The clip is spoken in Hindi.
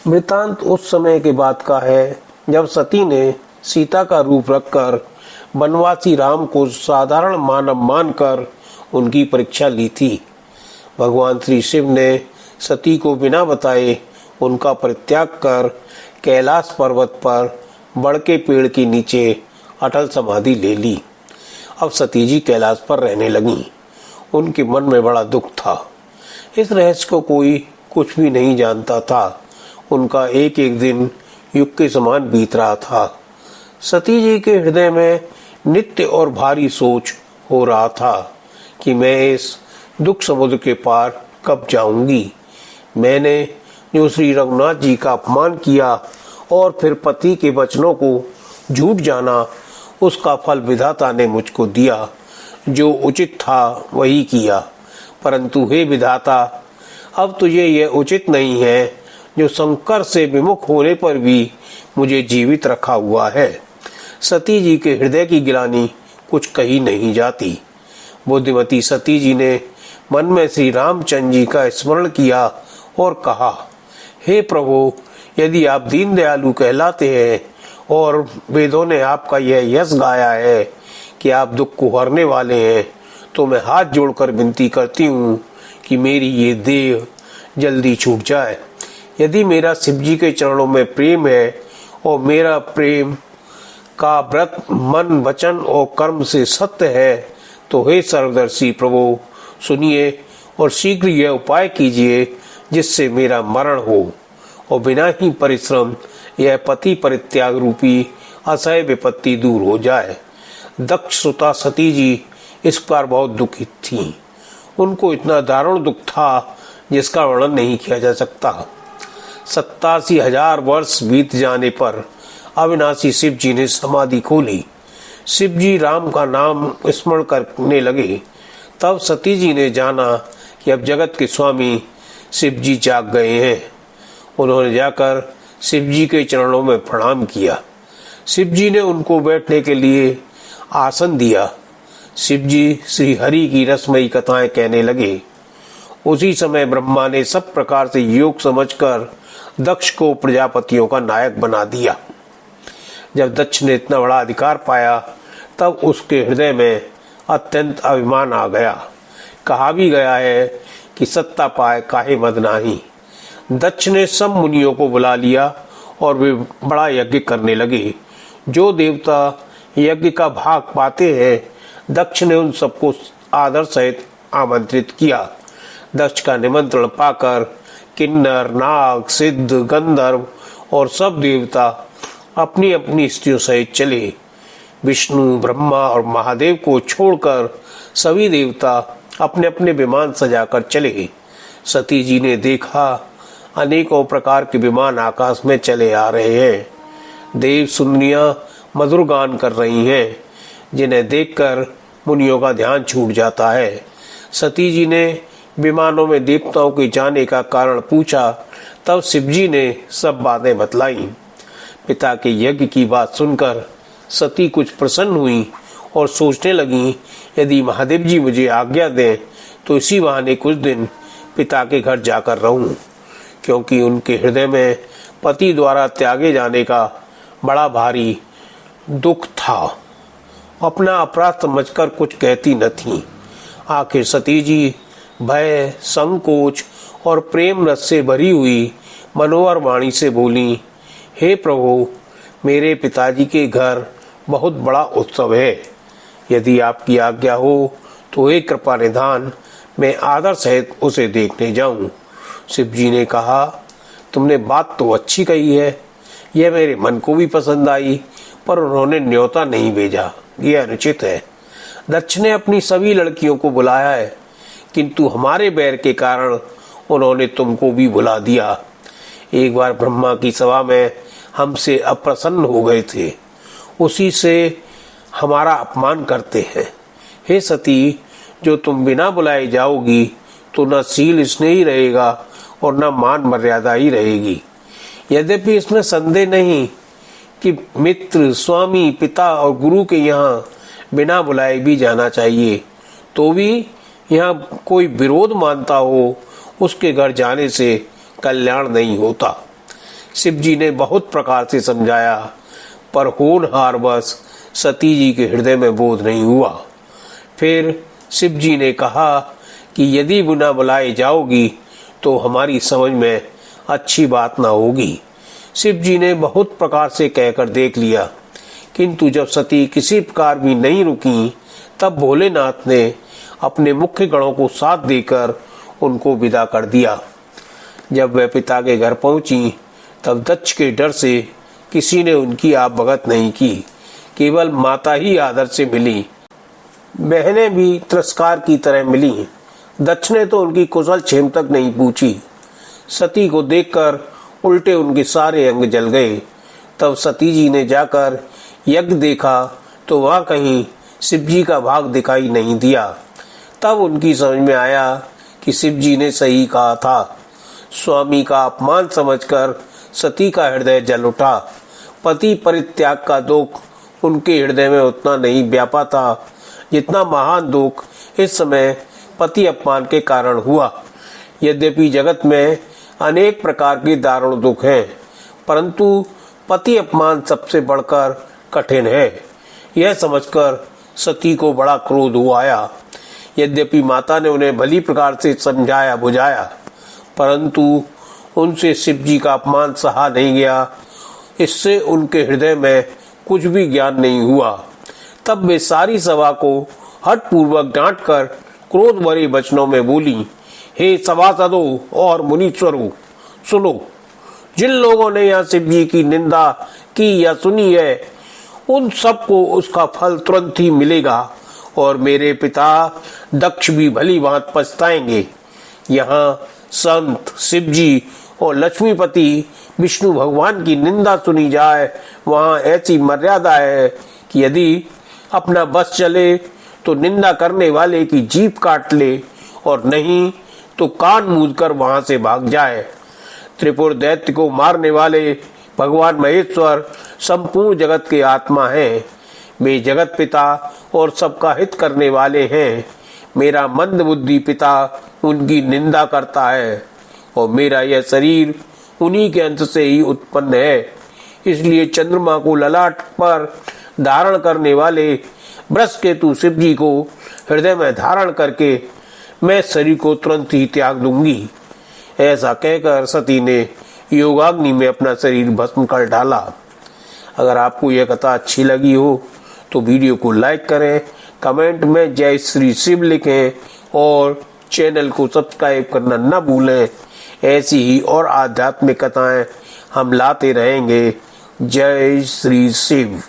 वृतांत उस समय के बाद का है जब सती ने सीता का रूप रखकर वनवासी राम को साधारण मानव मानकर उनकी परीक्षा ली थी। भगवान श्री शिव ने सती को बिना बताए उनका परित्याग कर कैलाश पर्वत पर बड़ के पेड़ के नीचे अटल समाधि ले ली। अब सती जी कैलाश पर रहने लगीं। उनके मन में बड़ा दुख था। इस रहस्य को कोई कुछ भी नहीं जानता था। उनका एक एक दिन युग के समान बीत रहा था। सती जी के हृदय में नित्य और भारी सोच हो रहा था कि मैं इस दुख समुद्र के पार कब जाऊंगी। मैंने जो श्री रघुनाथ जी का अपमान किया और फिर पति के वचनों को झूठ जाना, उसका फल विधाता ने मुझको दिया। जो उचित था वही किया, परंतु हे विधाता, अब तुझे यह उचित नहीं है जो शंकर से विमुख होने पर भी मुझे जीवित रखा हुआ है। सती जी के हृदय की गिलानी कुछ कही नहीं जाती। बुद्धिमती सती जी ने मन में श्री रामचंद्र जी का स्मरण किया और कहा, हे प्रभु, यदि आप दीन दयालु कहलाते हैं और वेदों ने आपका यह यश गाया है कि आप दुख को हरने वाले हैं, तो मैं हाथ जोड़कर विनती करती हूँ कि मेरी ये देह जल्दी छूट जाए। यदि मेरा शिव जी के चरणों में प्रेम है और मेरा प्रेम का व्रत मन वचन और कर्म से सत्य है, तो हे सर्वदर्शी प्रभु, सुनिए और शीघ्र यह उपाय कीजिए जिससे मेरा मरण हो और बिना ही परिश्रम यह पति परित्याग रूपी असह्य विपत्ति दूर हो जाए। दक्ष सुता सती जी इस पर बहुत दुखित थीं। उनको इतना दारुण दुख था जिसका वर्णन नहीं किया जा सकता। 87,000 वर्ष बीत जाने पर अविनाशी शिव जी ने समाधि खोली। शिव जी राम का नाम स्मरण करने लगे। तब सती जी ने जाना कि अब जगत के स्वामी शिव जी जाग गए हैं। उन्होंने जाकर शिव जी के चरणों में प्रणाम किया। शिव जी ने उनको बैठने के लिए आसन दिया। शिव जी श्री हरि की रसमयी कथाएं कहने लगे। उसी समय ब्रह्मा ने सब प्रकार से योग समझकर दक्ष को प्रजापतियों का नायक बना दिया। जब दक्ष ने इतना बड़ा अधिकार पाया, तब उसके हृदय में अत्यंत अभिमान आ गया। कहा भी गया है कि सत्ता पाए काहे मद नाही। दक्ष ने सब मुनियों को बुला लिया और वे बड़ा यज्ञ करने लगे। जो देवता यज्ञ का भाग पाते हैं, दक्ष ने उन सबको आदर सहित आमंत्रित किया। दक्ष का निमंत्रण पाकर किन्नर, नाग, सिद्ध, गंधर्व और सब देवता अपनी अपनी स्त्रियों सहित चले। विष्णु, ब्रह्मा और महादेव को छोड़कर सभी देवता अपने अपने विमान सजाकर चले। सती जी ने देखा अनेकों प्रकार के विमान आकाश में चले आ रहे हैं। देव सुंदरियां मधुर गान कर रही हैं, जिन्हें देखकर मुनियों का ध्यान छूट जाता है। सती जी ने विमानों में देवताओं के जाने का कारण पूछा। तब शिव जी ने सब बातें बतलाई। पिता के यज्ञ की बात सुनकर सती कुछ प्रसन्न हुई और सोचने लगी, यदि महादेव जी मुझे आज्ञा दें तो इसी बहाने कुछ दिन पिता के घर जाकर रहूं, क्योंकि उनके हृदय में पति द्वारा त्यागे जाने का बड़ा भारी दुख था। अपना अपराध समझकर कुछ कहती न थी। आखिर सती जी भय, संकोच और प्रेम रस से भरी हुई मनोहर वाणी से बोली, हे प्रभु, मेरे पिताजी के घर बहुत बड़ा उत्सव है। यदि आपकी आज्ञा हो तो एक कृपा निधान मैं आदर सहित उसे देखने जाऊं। शिव जी ने कहा, तुमने बात तो अच्छी कही है, यह मेरे मन को भी पसंद आई, पर उन्होंने न्योता नहीं भेजा, यह अनुचित है। दक्ष ने अपनी सभी लड़कियों को बुलाया है, किंतु हमारे बैर के कारण उन्होंने तुमको भी बुला दिया। एक बार ब्रह्मा की सभा में हमसे अप्रसन्न हो गए थे, उसी से हमारा अपमान करते हैं। हे सती, जो तुम बिना बुलाए जाओगी तो न शील स्नेह ही रहेगा और न मान मर्यादा ही रहेगी। यद्यपि इसमें संदेह नहीं कि मित्र, स्वामी, पिता और गुरु के यहाँ बिना बुलाए भी जाना चाहिए, तो भी यहाँ कोई विरोध मानता हो, उसके घर जाने से कल्याण नहीं होता। शिव जी ने बहुत प्रकार से समझाया, पर होनहारवश सती जी के हृदय में बोध नहीं हुआ। फिर शिव जी ने कहा कि यदि बिना बुलाए जाओगी तो हमारी समझ में अच्छी बात ना होगी। शिव जी ने बहुत प्रकार से कहकर देख लिया, किंतु जब सती किसी प्रकार भी नहीं रुकी, तब भोलेनाथ ने अपने मुख्य गणों को साथ देकर उनको विदा कर दिया। जब वह पिता के घर पहुंची, तब दक्ष के डर से किसी ने उनकी आप भगत नहीं की, केवल माता ही आदर से मिली। बहनें भी तिरस्कार की तरह मिली। दक्ष ने तो उनकी कुशल क्षेम तक नहीं पूछी। सती को देखकर उल्टे उनके सारे अंग जल गए। तब सती जी ने जाकर यज्ञ देखा तो वहां कहीं शिव जी का भाग दिखाई नहीं दिया। तब उनकी समझ में आया कि शिव जी ने सही कहा था। स्वामी का अपमान समझकर सती का हृदय जल उठा। पति परित्याग का दुख उनके हृदय में उतना नहीं व्यापा था जितना महान दुख इस समय पति अपमान के कारण हुआ। यद्यपि जगत में अनेक प्रकार के दारुण दुख हैं, परंतु पति अपमान सबसे बढ़कर कठिन है। यह समझकर सती को बड़ा क्रोध हुआ आया। यद्यपि माता ने उन्हें भली प्रकार से समझाया बुझाया, परंतु उनसे शिव जी का अपमान सहा नहीं गया। इससे उनके हृदय में कुछ भी ज्ञान नहीं हुआ। तब वे सारी सभा को हठपूर्वक डांट कर क्रोध भरे वचनों में बोली, हे सभासदों और मुनीश्वरों, सुनो। जिन लोगों ने यहाँ शिव जी की निंदा की या सुनी है, उन सबको उसका फल तुरंत ही मिलेगा और मेरे पिता दक्ष भी भली बात पछताएंगे। यहाँ संत शिव जी और लक्ष्मीपति विष्णु भगवान की निंदा सुनी जाए, वहाँ ऐसी मर्यादा है कि यदि अपना बस चले तो निंदा करने वाले की जीभ काट ले और नहीं तो कान मूंद कर वहां से भाग जाए। त्रिपुर दैत्य को मारने वाले भगवान महेश्वर संपूर्ण जगत के आत्मा हैं। वे जगत पिता और सबका हित करने वाले हैं। मेरा मंद बुद्धि पिता उनकी निंदा करता है और मेरा यह शरीर उन्हीं के अंश से ही उत्पन्न है। इसलिए चंद्रमा को ललाट पर धारण करने वाले बृहस्पति शिव जी को हृदय में धारण करके मैं शरीर को तुरंत ही त्याग दूंगी। ऐसा कहकर सती ने योगाग्नि में अपना शरीर भस्म कर डाला। अगर आपको यह कथा अच्छी लगी हो तो वीडियो को लाइक करें, कमेंट में जय श्री शिव लिखें और चैनल को सब्सक्राइब करना न भूलें। ऐसी ही और आध्यात्मिक कथाएं हम लाते रहेंगे। जय श्री शिव।